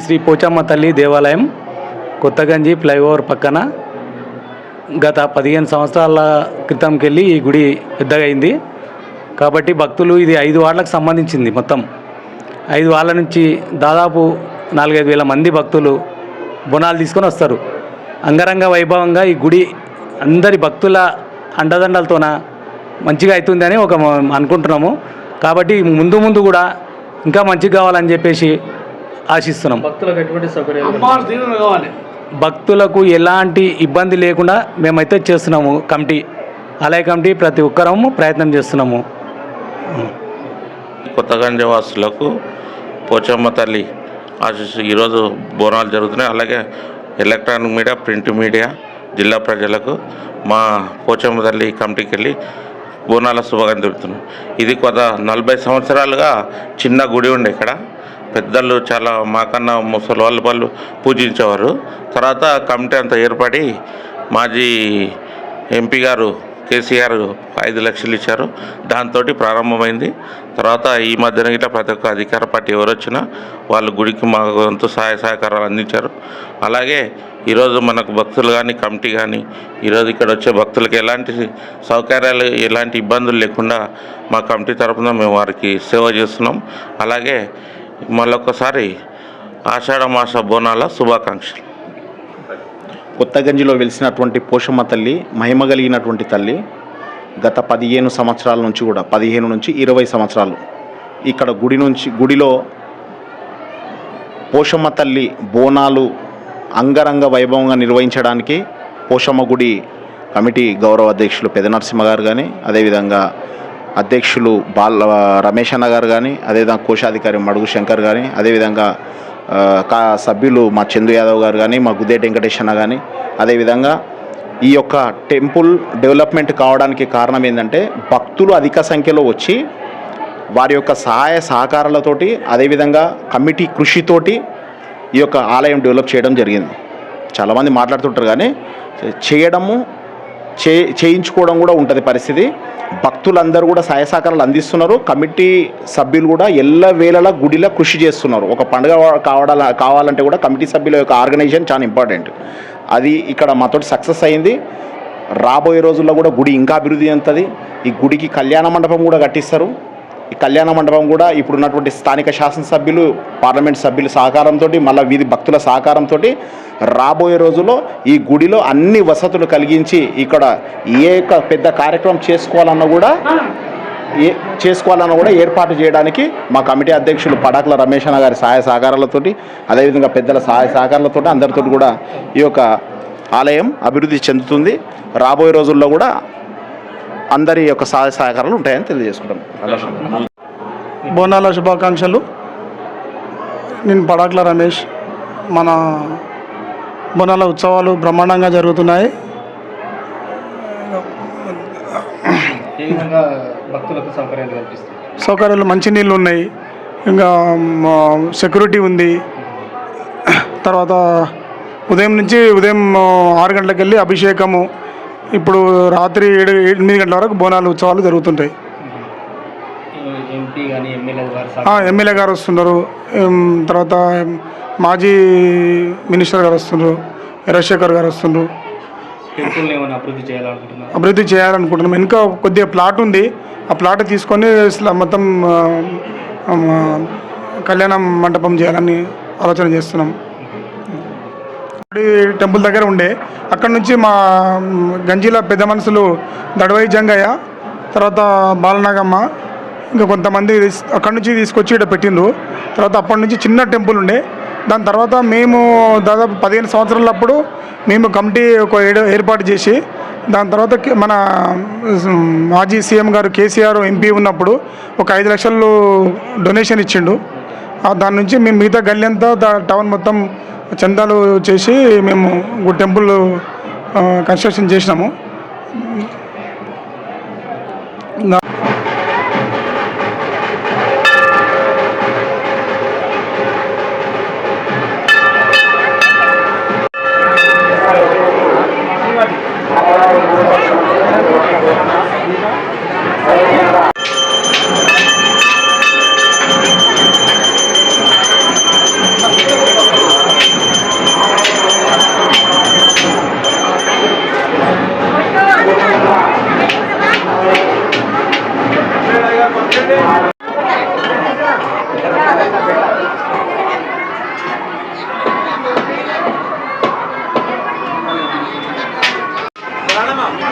శ్రీ పోచమ్మ తల్లి దేవాలయం కొత్తగంజి ఫ్లైఓవర్ పక్కన గత 15 సంవత్సరాల క్రితంకి వెళ్ళి ఈ గుడి పెద్దగా అయింది. కాబట్టి భక్తులు ఇది 5 వార్డులకు సంబంధించింది. మొత్తం 5 వార్డుల నుంచి దాదాపు 4-5 వేల మంది భక్తులు బోనాలు తీసుకొని వస్తారు. అంగరంగ వైభవంగా ఈ గుడి అందరి భక్తుల అండదండలతోన మంచిగా అవుతుందని అనుకుంటున్నాము. కాబట్టి ముందు కూడా ఇంకా మంచిగా కావాలని చెప్పేసి ఆశిస్తున్నాం. భక్తులకు ఎలాంటి ఇబ్బంది లేకుండా మేమైతే చేస్తున్నాము. ఆలయ కమిటీ ప్రతి ఒక్కరము ప్రయత్నం చేస్తున్నాము. కొత్తగంజ వాసులకు పోచమ్మ తల్లి ఆశీస్సు ఈరోజు బోనాలు జరుగుతున్నాయి. అలాగే ఎలక్ట్రానిక్ మీడియా, ప్రింట్ మీడియా, జిల్లా ప్రజలకు మా పోచమ్మ తల్లి కమిటీకి వెళ్ళి బోనాల శుభాకాంక్షలు తెలుపుతున్నాం. ఇది 40 సంవత్సరాలుగా చిన్న గుడి ఉండే ఇక్కడ పెద్దలు చాలా మాకన్నా ముసలి వాళ్ళు పూజించేవారు. తర్వాత కమిటీ అంతా ఏర్పడి మాజీ ఎంపీ గారు కేసీఆర్ 5 లక్షలు ఇచ్చారు. దాంతో ప్రారంభమైంది. తర్వాత ఈ మధ్యన ఇట్లా ప్రతి ఒక్క అధికార పార్టీ ఎవరు వచ్చినా వాళ్ళు గుడికి మా వంతు సహాయ సహకారాలు అందించారు. అలాగే ఈరోజు మనకు భక్తులు కానీ కమిటీ కానీ ఈరోజు ఇక్కడ వచ్చే భక్తులకు ఎలాంటి సౌకర్యాలు ఎలాంటి ఇబ్బందులు లేకుండా మా కమిటీ తరఫున మేము వారికి సేవ చేస్తున్నాం. అలాగే మళ్ళొకసారి ఆషాఢ మాస బోనాల శుభాకాంక్షలు. కొత్తగంజిలో వెలిసినటువంటి పోషమ్మ తల్లి మహిమ కలిగినటువంటి తల్లి. గత 15 సంవత్సరాల నుంచి కూడా 15 నుంచి 20 సంవత్సరాలు ఇక్కడ గుడిలో పోషమ్మ తల్లి బోనాలు అంగరంగ వైభవంగా నిర్వహించడానికి పోషమ్మ గుడి కమిటీ గౌరవ అధ్యక్షులు పెద్ద నరసింహ గారు కానీ, అదేవిధంగా అధ్యక్షులు రమేష్ అన్న గారు కానీ, అదేవిధంగా కోశాధికారి మడుగు శంకర్ కానీ, అదేవిధంగా సభ్యులు మా చందు యాదవ్ గారు కానీ, మా గుద్దేటి వెంకటేష్ అన్న కానీ, అదేవిధంగా ఈ యొక్క టెంపుల్ డెవలప్మెంట్ కావడానికి కారణం ఏంటంటే భక్తులు అధిక సంఖ్యలో వచ్చి వారి యొక్క సహాయ సహకారాలతోటి, అదేవిధంగా కమిటీ కృషితోటి ఈ యొక్క ఆలయం డెవలప్ చేయడం జరిగింది. చాలామంది మాట్లాడుతుంటారు కానీ చేయించుకోవడం కూడా ఉంటుంది పరిస్థితి. భక్తులందరూ కూడా సహాయ సహకారాలు అందిస్తున్నారు. కమిటీ సభ్యులు కూడా ఎల్లవేళలా గుడిలో కృషి చేస్తున్నారు. ఒక పండుగ కావాలంటే కూడా కమిటీ సభ్యుల యొక్క ఆర్గనైజేషన్ చాలా ఇంపార్టెంట్. అది ఇక్కడ మాతోటి సక్సెస్ అయింది. రాబోయే రోజుల్లో కూడా గుడి ఇంకా అభివృద్ధి చెందుతుంది. ఈ గుడికి కళ్యాణ మండపం కూడా కట్టిస్తారు. ఈ కళ్యాణ మండపం కూడా ఇప్పుడున్నటువంటి స్థానిక శాసనసభ్యులు, పార్లమెంట్ సభ్యుల సహకారంతో, మళ్ళీ వీధి భక్తుల సహకారంతో రాబోయే రోజుల్లో ఈ గుడిలో అన్ని వసతులు కలిగించి ఇక్కడ ఏ పెద్ద కార్యక్రమం చేసుకోవాలన్నా కూడా ఏర్పాటు చేయడానికి మా కమిటీ అధ్యక్షులు పడాకుల రమేష్ అన్న గారి సహాయ సహకారాలతోటి, అదేవిధంగా పెద్దల సహాయ సహకారాలతో అందరితో కూడా ఈ యొక్క ఆలయం అభివృద్ధి చెందుతుంది. రాబోయే రోజుల్లో కూడా అందరి యొక్క సహాయ సహకారాలు ఉంటాయని తెలియజేసుకుంటాం. బోనాల శుభాకాంక్షలు. నేను పడాకుల రమేష్. మన బోనాల ఉత్సవాలు బ్రహ్మాండంగా జరుగుతున్నాయి. సౌకర్యాలు మంచినీళ్ళు ఉన్నాయి, ఇంకా సెక్యూరిటీ ఉంది. తర్వాత ఉదయం 6 గంటలకు వెళ్ళి అభిషేకము, ఇప్పుడు రాత్రి 8 గంటల వరకు బోనాలు ఉత్సవాలు జరుగుతుంటాయి. ఎమ్మెల్యే గారు వస్తున్నారు, తర్వాత మాజీ మినిస్టర్ గారు వస్తున్నారు, రాజశేఖర్ గారు వస్తున్నారు. అభివృద్ధి చేయాలనుకుంటున్నాం. ఇంకా కొద్దిగా ప్లాట్ ఉంది, ఆ ప్లాట్ తీసుకొని మొత్తం కళ్యాణ మండపం చేయాలని ఆలోచన చేస్తున్నాం. టెంపుల్ దగ్గర ఉండే అక్కడ నుంచి మా గంజిల పెద్ద మనుషులు దడవై జంగయ్య, తర్వాత బాలనాగమ్మ, ఇంకా కొంతమంది అక్కడి నుంచి తీసుకొచ్చి ఇక్కడ పెట్టిండ్రు. తర్వాత అప్పటి నుంచి చిన్న టెంపుల్ ఉండే. దాని తర్వాత మేము దాదాపు 15 సంవత్సరాలప్పుడు మేము కమిటీ ఏర్పాటు చేసి, దాని తర్వాత మన మాజీ సీఎం గారు కేసీఆర్ ఎంపీ ఉన్నప్పుడు ఒక 5 లక్షలు డొనేషన్ ఇచ్చిండు. దాని నుంచి మేము మిగతా గల్లీ అంతా టౌన్ మొత్తం చందాలు చేసి మేము టెంపుల్ కన్స్ట్రక్షన్ చేసినాము. mana